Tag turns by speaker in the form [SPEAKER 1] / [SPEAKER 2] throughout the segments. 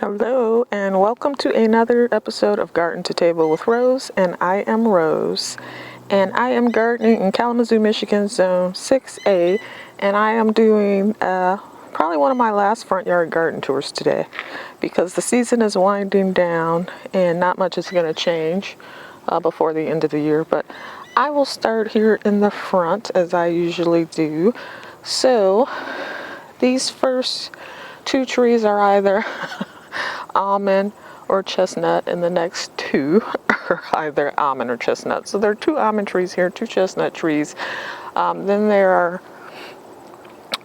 [SPEAKER 1] Hello and welcome to another episode of Garden to Table with Rose, and I am Rose, and I am gardening in Kalamazoo, Michigan, Zone 6A, and I am doing probably one of my last front yard garden tours today because the season is winding down and not much is going to change before the end of the year, but I will start here in the front as I usually do. So these first two trees are either almond or chestnut, and the next two are either almond or chestnut. So there are two almond trees here, two chestnut trees. Then there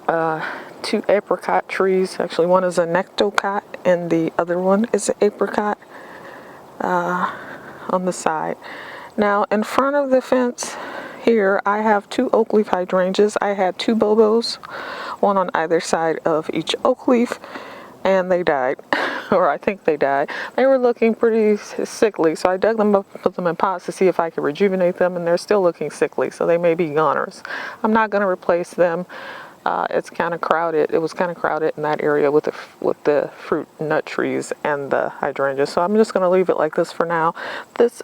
[SPEAKER 1] are two apricot trees. Actually, one is a nectocot and the other one is an apricot on the side. Now, in front of the fence here, I have two oak leaf hydrangeas. I had two bobos, one on either side of each oak leaf, and they died, or I think they died. They were looking pretty sickly, so I dug them up, put them in pots to see if I could rejuvenate them, and they're still looking sickly, so they may be goners. I'm not going to replace them. It's kind of crowded. It was kind of crowded in that area with the fruit nut trees and the hydrangeas, so I'm just going to leave it like this for now. This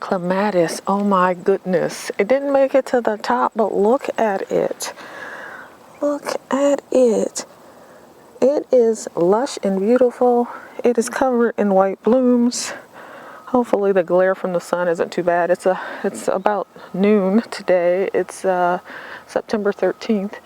[SPEAKER 1] clematis, oh my goodness, it didn't make it to the top, but look at it. Look at it. It is lush and beautiful. It is covered in white blooms. Hopefully the glare from the sun isn't too bad. It's about noon today. It's September 13th.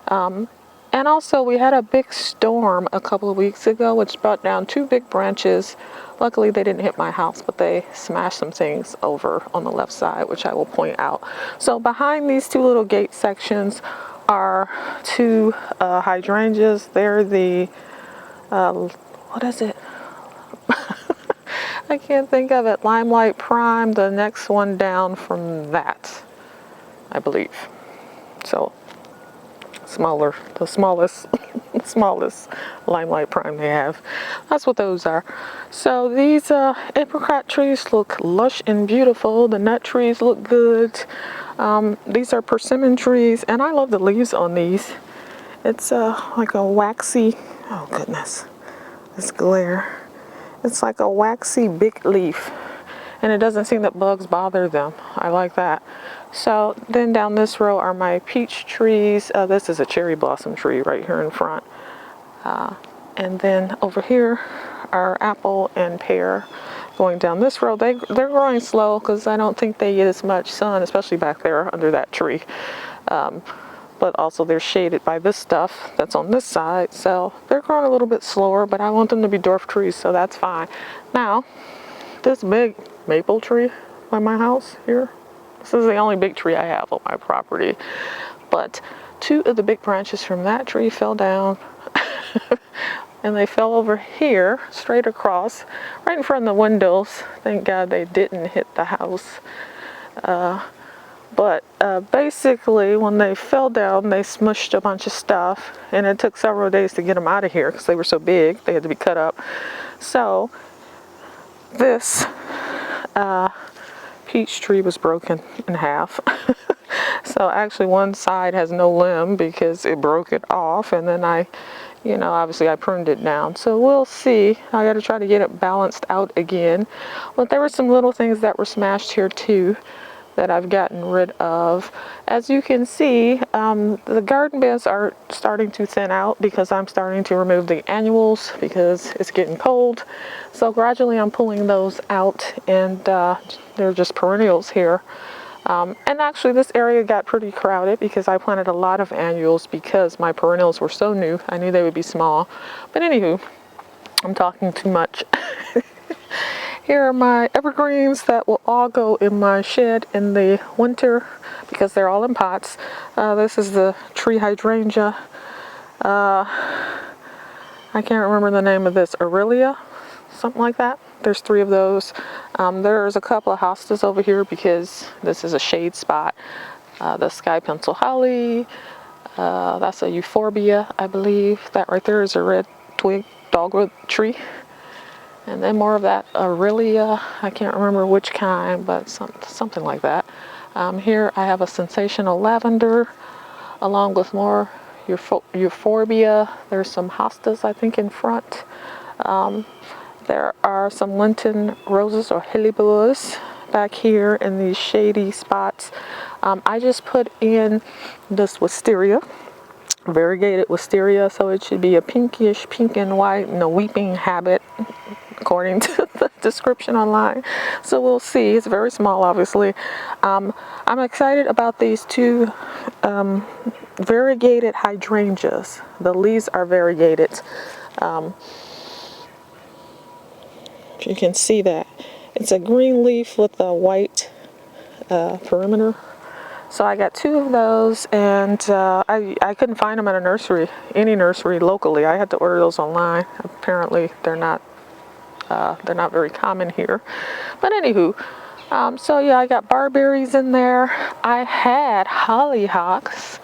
[SPEAKER 1] And also we had a big storm a couple of weeks ago which brought down two big branches. Luckily they didn't hit my house, but they smashed some things over on the left side, which I will point out. So behind these two little gate sections are two hydrangeas. They're the what is it? I can't think of it. Limelight Prime. The next one down from that, I believe. So smaller, the smallest smallest Limelight Prime they have. That's what those are. So these apricot trees look lush and beautiful. The nut trees look good. These are persimmon trees, and I love the leaves on these. It's like a waxy, oh goodness, this glare. It's like a waxy big leaf, and it doesn't seem that bugs bother them. I like that. So then down this row are my peach trees. This is a cherry blossom tree right here in front. And then over here are apple and pear. Going down this row, they're growing slow because I don't think they get as much sun, especially back there under that tree. But also they're shaded by this stuff that's on this side, so they're growing a little bit slower, but I want them to be dwarf trees, so that's fine. Now, this big maple tree by my house here, this is the only big tree I have on my property, but two of the big branches from that tree fell down and they fell over here straight across right in front of the windows. Thank God they didn't hit the house. But basically when they fell down, they smushed a bunch of stuff, and it took several days to get them out of here because they were so big they had to be cut up. So this peach tree was broken in half. So actually one side has no limb because it broke it off, and then obviously I pruned it down. So we'll see. I got to try to get it balanced out again. But there were some little things that were smashed here too that I've gotten rid of. As you can see, the garden beds are starting to thin out because I'm starting to remove the annuals because it's getting cold. So gradually I'm pulling those out, and they're just perennials here. And actually this area got pretty crowded because I planted a lot of annuals because my perennials were so new. I knew they would be small. But anywho, I'm talking too much. Here are my evergreens that will all go in my shed in the winter because they're all in pots. This is the tree hydrangea. I can't remember the name of this. Aurelia? Something like that. There's three of those. There's a couple of hostas over here because this is a shade spot. The sky pencil holly. That's a euphorbia, I believe. That right there is a red twig dogwood tree. And then more of that Aurelia, I can't remember which kind, but something like that. Here I have a sensational lavender along with more euphorbia. There's some hostas, I think, in front. There are some Lenten roses or hellebores back here in these shady spots. I just put in this wisteria, variegated wisteria, so it should be a pinkish pink and white and a weeping habit according to the description online. So we'll see. It's very small, obviously. I'm excited about these two variegated hydrangeas. The leaves are variegated. If you can see that. It's a green leaf with a white perimeter. So I got two of those, and I couldn't find them at a nursery, any nursery locally. I had to order those online. Apparently they're not very common here. But anywho, so yeah, I got barberries in there. I had hollyhocks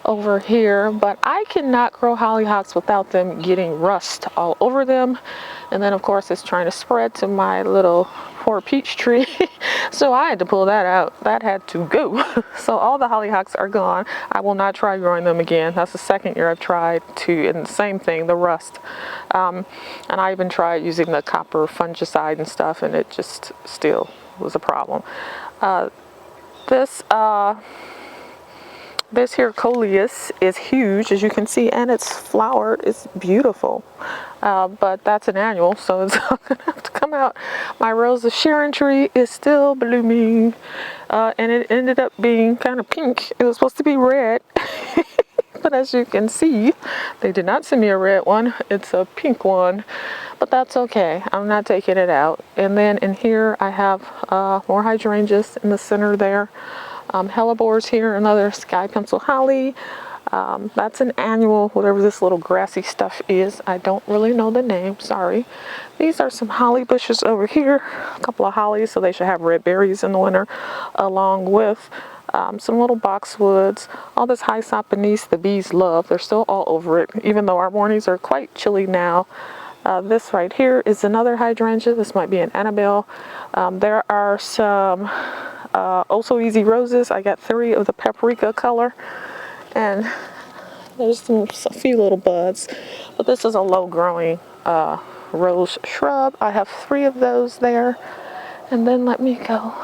[SPEAKER 1] over here, but I cannot grow hollyhocks without them getting rust all over them. And then of course it's trying to spread to my little poor peach tree. So I had to pull that out. That had to go. So all the hollyhocks are gone. I will not try growing them again. That's the second year I've tried to, and the same thing, the rust. And I even tried using the copper fungicide and stuff, and it just still was a problem. This here coleus is huge, as you can see, and it's flowered. It's beautiful, but that's an annual, so it's not gonna have to come out. My Rose of Sharon tree is still blooming, and it ended up being kind of pink. It was supposed to be red, but as you can see, they did not send me a red one. It's a pink one, but that's okay. I'm not taking it out. And then in here, I have more hydrangeas in the center there. Hellebores here, another sky pencil holly. That's an annual, whatever this little grassy stuff is. I don't really know the name, sorry. These are some holly bushes over here, a couple of hollies, so they should have red berries in the winter, along with some little boxwoods. All this hyssop beneath the bees love. They're still all over it, even though our mornings are quite chilly now. This right here is another hydrangea. This might be an Annabelle. There are some Oh So Easy roses. I got 3 of the paprika color, and there's a few little buds, but this is a low growing rose shrub. I have 3 of those there. And then let me go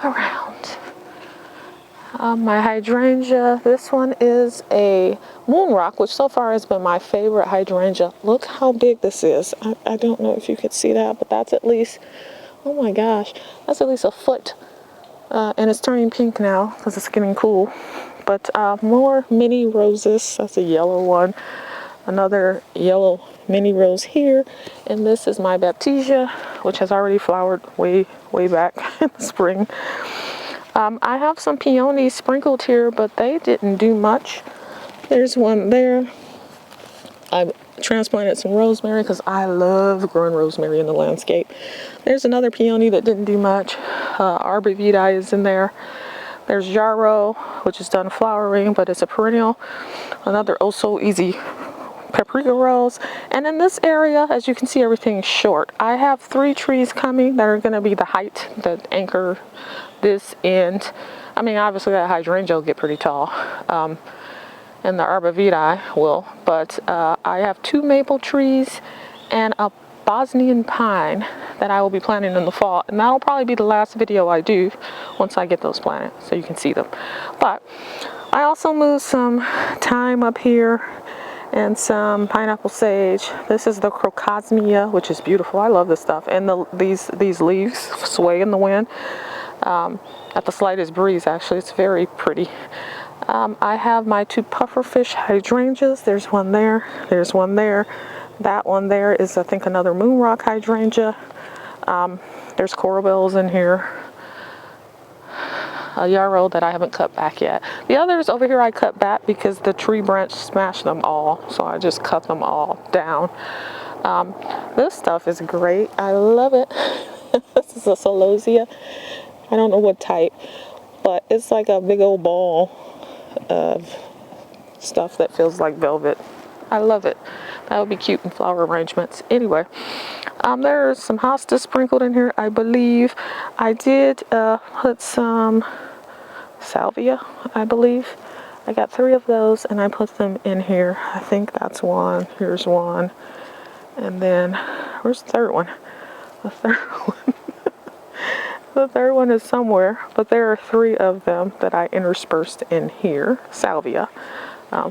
[SPEAKER 1] around. My hydrangea, this one is a moon rock, which so far has been my favorite hydrangea. Look how big this is. I don't know if you could see that, but that's at least, oh my gosh, that's at least a foot. And it's turning pink now because it's getting cool. But more mini roses. That's a yellow one. Another yellow mini rose here. And this is my Baptisia, which has already flowered way back in the spring. I have some peonies sprinkled here, but they didn't do much. There's one there. I transplanted some rosemary because I love growing rosemary in the landscape. There's another peony that didn't do much. Arbor vitae is in there. There's yarrow, which is done flowering, but it's a perennial. Another Oh So Easy paprika rose. And in this area, as you can see, everything's short. I have 3 trees coming that are going to be the height that anchor this end. I mean, obviously that hydrangea will get pretty tall. And the arbor vitae will, but I have 2 maple trees and a Bosnian pine that I will be planting in the fall, and that'll probably be the last video I do once I get those planted so you can see them. But I also moved some thyme up here and some pineapple sage. This is the crocosmia, which is beautiful. I love this stuff, and these leaves sway in the wind at the slightest breeze. Actually, it's very pretty. I have my 2 pufferfish hydrangeas. There's one there. There's one there. That one there is, I think, another moon rock hydrangea. There's coral bells in here. A yarrow that I haven't cut back yet. The others over here I cut back because the tree branch smashed them all. So I just cut them all down. This stuff is great. I love it. This is a celosia. I don't know what type, but it's like a big old ball of stuff that feels like velvet. I love it. That would be cute in flower arrangements. Anyway, there's some hostas sprinkled in here, I believe. I did put some salvia, I believe. I got 3 of those and I put them in here. I think that's one. Here's one. And then, where's the third one? The third one. The third one is somewhere, but there are 3 of them that I interspersed in here. Salvia.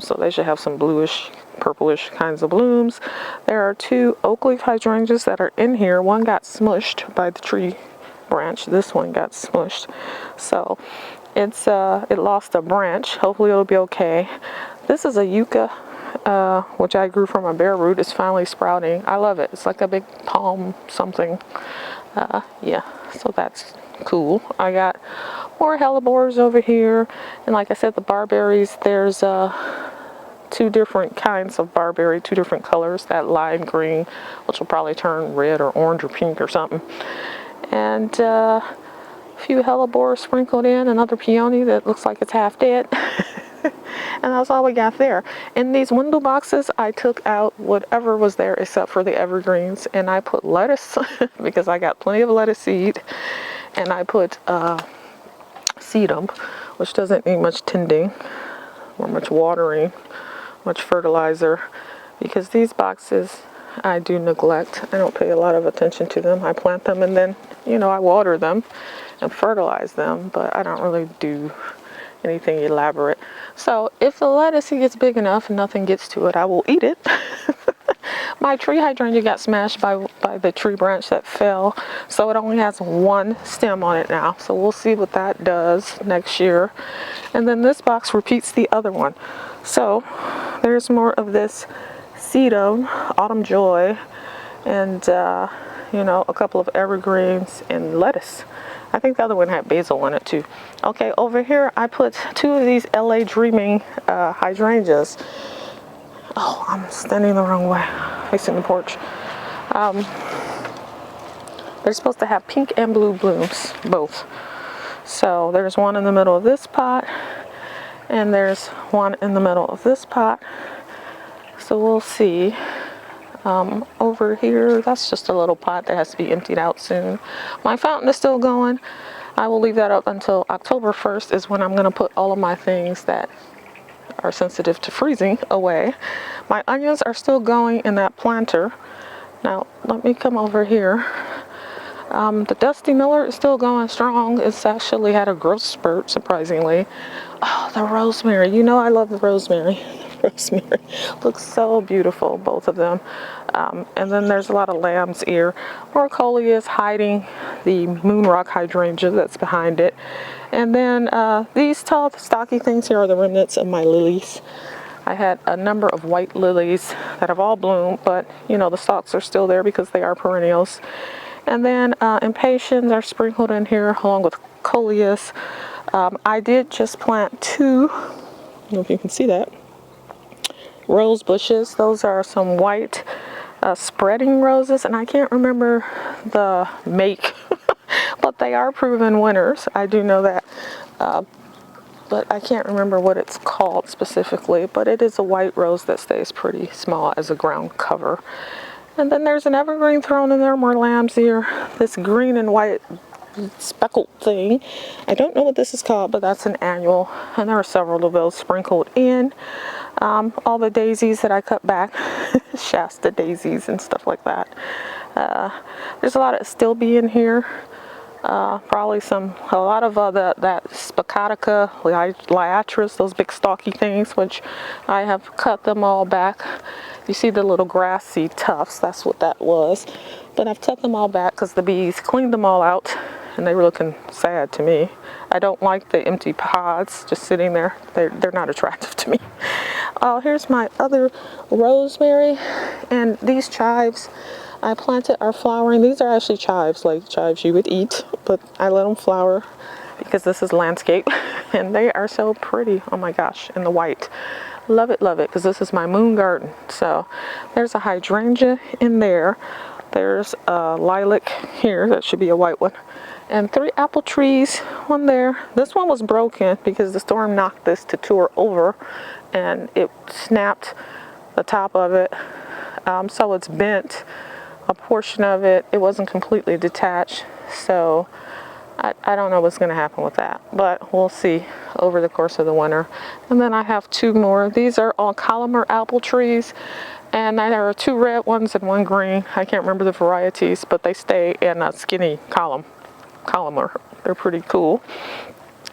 [SPEAKER 1] So they should have some bluish, purplish kinds of blooms. There are 2 oak leaf hydrangeas that are in here. One got smushed by the tree branch. This one got smushed. So it lost a branch. Hopefully it'll be okay. This is a yucca, which I grew from a bare root. It's finally sprouting. I love it. It's like a big palm something. Yeah, so that's cool. I got more hellebores over here, and like I said, the barberries, there's 2 different kinds of barberry, 2 different colors, that lime green, which will probably turn red or orange or pink or something, and a few hellebores sprinkled in, another peony that looks like it's half dead. And that's all we got there. In these window boxes, I took out whatever was there except for the evergreens, and I put lettuce because I got plenty of lettuce seed, and I put sedum, which doesn't need much tending or much watering, much fertilizer, because these boxes I do neglect. I don't pay a lot of attention to them. I plant them and then, I water them and fertilize them, but I don't really do anything elaborate. So if the lettuce gets big enough and nothing gets to it, I will eat it. My tree hydrangea got smashed by the tree branch that fell, so it only has 1 stem on it now. So we'll see what that does next year. And then this box repeats the other one. So there's more of this sedum, autumn joy, and a couple of evergreens and lettuce. I think the other one had basil in it too. Okay, over here I put 2 of these LA Dreaming hydrangeas. Oh, I'm standing the wrong way, facing the porch. They're supposed to have pink and blue blooms, both. So there's one in the middle of this pot, and there's one in the middle of this pot. So we'll see. Over here, that's just a little pot that has to be emptied out soon. My fountain is still going. I will leave that up until October 1st is when I'm going to put all of my things that are sensitive to freezing away. My onions are still going in that planter. Now, let me come over here. The Dusty Miller is still going strong. It's actually had a growth spurt, surprisingly. Oh, the rosemary. I love the rosemary. Rosemary looks so beautiful, both of them. And then there's a lot of lamb's ear. Broccoli is hiding the moon rock hydrangea that's behind it. And then these tall, stocky things here are the remnants of my lilies. I had a number of white lilies that have all bloomed, but the stalks are still there because they are perennials. And then impatiens are sprinkled in here along with coleus. I did just plant 2, I don't know if you can see that, rose bushes. Those are some white spreading roses, and I can't remember the make, but they are proven winners. I do know that, but I can't remember what it's called specifically, but it is a white rose that stays pretty small as a ground cover. And then there's an evergreen thrown in there, more lamb's ear, this green and white speckled thing. I don't know what this is called, but that's an annual, and there are several of those sprinkled in. All the daisies that I cut back, Shasta daisies and stuff like that. There's a lot of stilbe in here. Probably a lot of that Spicatica, liatris, those big stalky things, which I have cut them all back. You see the little grassy tufts, that's what that was. But I've cut them all back because the bees cleaned them all out, and they were looking sad to me. I don't like the empty pods just sitting there. They're not attractive to me. Here's my other rosemary, and these chives I planted are flowering. These are actually chives, like chives you would eat, but I let them flower because this is landscape, and they are so pretty. Oh my gosh, in the white. Love it, because this is my moon garden. So there's a hydrangea in there. There's a lilac here, that should be a white one. And 3 apple trees, one there. This one was broken because the storm knocked this tour over, and it snapped the top of it. So it's bent a portion of it. It wasn't completely detached. So I don't know what's going to happen with that, but we'll see over the course of the winter. And then I have two more. These are all Kalamazoo apple trees, and there are two red ones and one green. I can't remember the varieties, but they stay in a skinny columnar. They're pretty cool.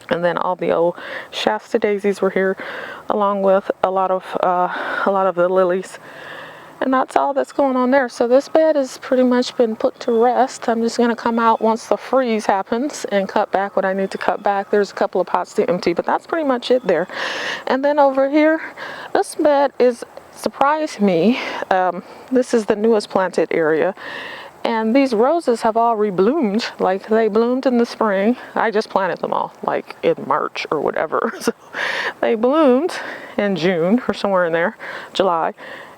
[SPEAKER 1] And then all the old Shasta daisies were here, along with a lot of the lilies. And that's all that's going on there. So this bed has pretty much been put to rest. I'm just going to come out once the freeze happens and cut back what I need to cut back. There's a couple of pots to empty, but that's pretty much it there. And then over here, this bed is surprised me. This is the newest planted area. And these roses have all rebloomed. Like, they bloomed in the spring. I just planted them all, like in March or whatever. So they bloomed in June or somewhere in there, July.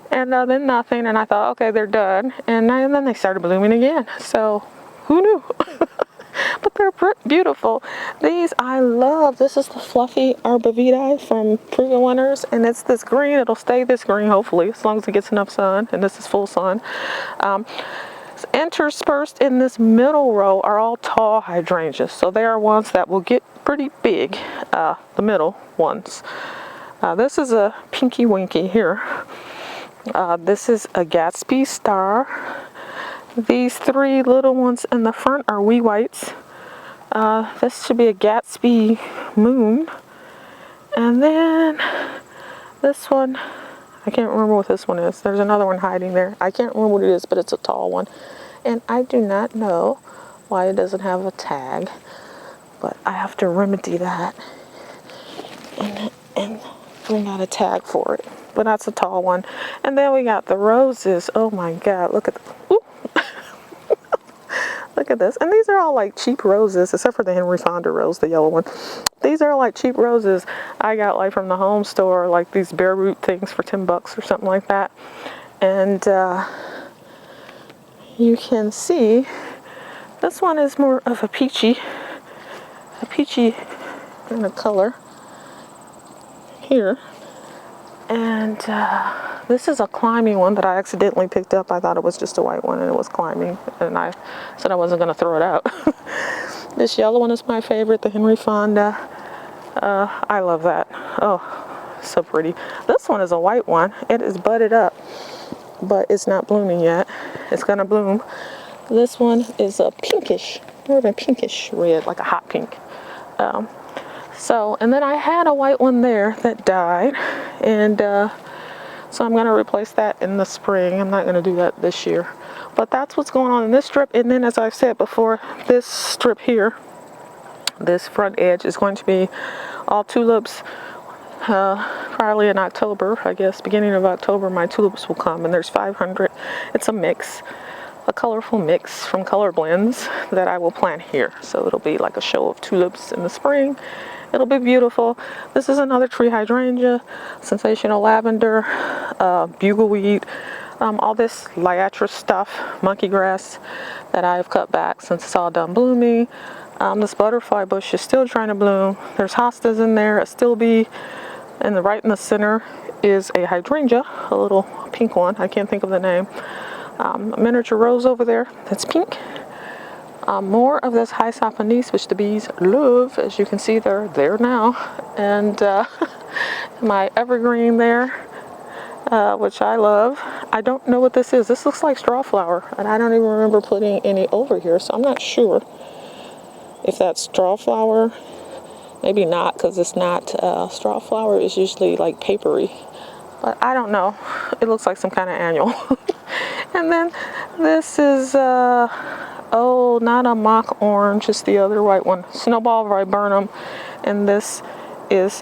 [SPEAKER 1] And then nothing, and I thought, okay, they're done. And then they started blooming again. So who knew? But they're beautiful. These I love. This is the fluffy arborvitae from previous winters, and it's this green. It'll stay this green, hopefully, as long as it gets enough sun. And this is full sun. Interspersed in this middle row are all tall hydrangeas. So they are ones that will get pretty big, the middle ones. This is a Pinky Winky here. This is a Gatsby Star. These three little ones in the front are wee whites. This should be a Gatsby Moon. And then this one, I can't remember what this one is. There's another one hiding there. I can't remember what it is, but it's a tall one. And I do not know why it doesn't have a tag, but I have to remedy that and bring out a tag for it. But that's a tall one. And then we got the roses. Oh my God, look at look at this. And these are all like cheap roses, except for the Henry Fonda rose, the yellow one. These are like cheap roses I got like from the home store, like these bare root things for $10 or something like that. And you can see this one is more of a peachy kind of color here. And this is a climbing one that I accidentally picked up. I thought it was just a white one, and it was climbing, and I said I wasn't going to throw it out. This yellow one is my favorite, the Henry Fonda. I love that. Oh, so pretty. This one is a white one. It is budded up, but it's not blooming yet. It's going to bloom. This one is a pinkish, more of a pinkish red, like a hot pink. And then I had a white one there that died, and so I'm going to replace that in the spring. I'm not going to do that this year. But that's what's going on in this strip. And then, as I've said before, this strip here, this front edge is going to be all tulips. Probably in October, I guess, beginning of October, my tulips will come, and there's 500. It's a mix, a colorful mix from color blends that I will plant here. So it'll be like a show of tulips in the spring. It'll be beautiful. This is another tree hydrangea, sensational lavender, bugleweed, all this liatris stuff, monkey grass that I've cut back since it's all done blooming. This butterfly bush is still trying to bloom. There's hostas in there, a stilbea, and right in the center is a hydrangea, a little pink one. I can't think of the name. A miniature rose over there that's pink. More of this hyacinth, which the bees love. As you can see, they're there now. And my evergreen there, which I love. I don't know what this is. This looks like straw flower, and I don't even remember putting any over here, so I'm not sure if that's straw flower. Maybe not, because it's not. Straw flower is usually like papery, but I don't know. It looks like some kind of annual. And then this is oh, not a mock orange, it's the other white one, snowball viburnum, and this is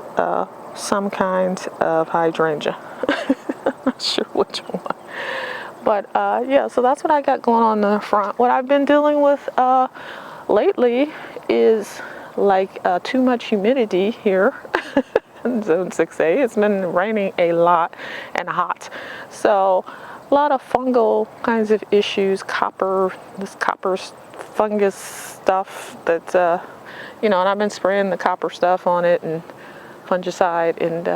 [SPEAKER 1] some kind of hydrangea. I'm not sure which one, but yeah, so that's what I got going on in the front. What I've been dealing with lately is like too much humidity here in zone 6A. It's been raining a lot and hot, so a lot of fungal kinds of issues, this copper fungus stuff that, and I've been spraying the copper stuff on it and fungicide, and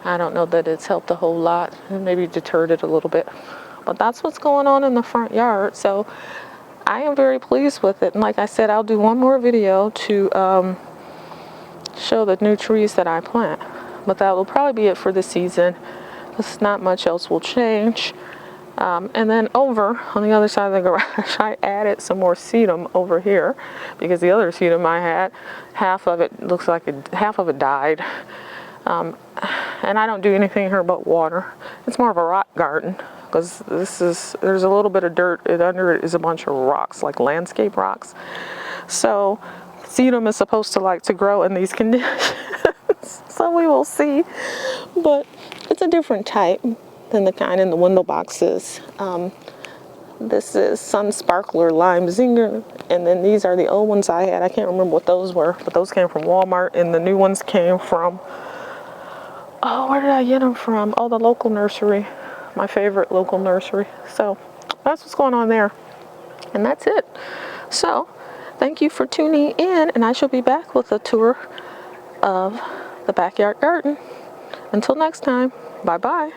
[SPEAKER 1] I don't know that it's helped a whole lot. Maybe deterred it a little bit. But that's what's going on in the front yard. So I am very pleased with it. And like I said, I'll do one more video to show the new trees that I plant. But that will probably be it for the season. Because not much else will change. And then over on the other side of the garage, I added some more sedum over here because the other sedum I had, half of it looks like half of it died. And I don't do anything here but water. It's more of a rock garden because there's a little bit of dirt and under it is a bunch of rocks, like landscape rocks. So sedum is supposed to like to grow in these conditions. So we will see, but it's a different type than the kind in the window boxes. This is Sun Sparkler Lime Zinger, and then these are the old ones I had. I can't remember what those were, but those came from Walmart, and the new ones came from, oh, where did I get them from? Oh, the local nursery, my favorite local nursery. So that's what's going on there, and that's it. So thank you for tuning in, and I shall be back with a tour of the backyard garden. Until next time, bye-bye.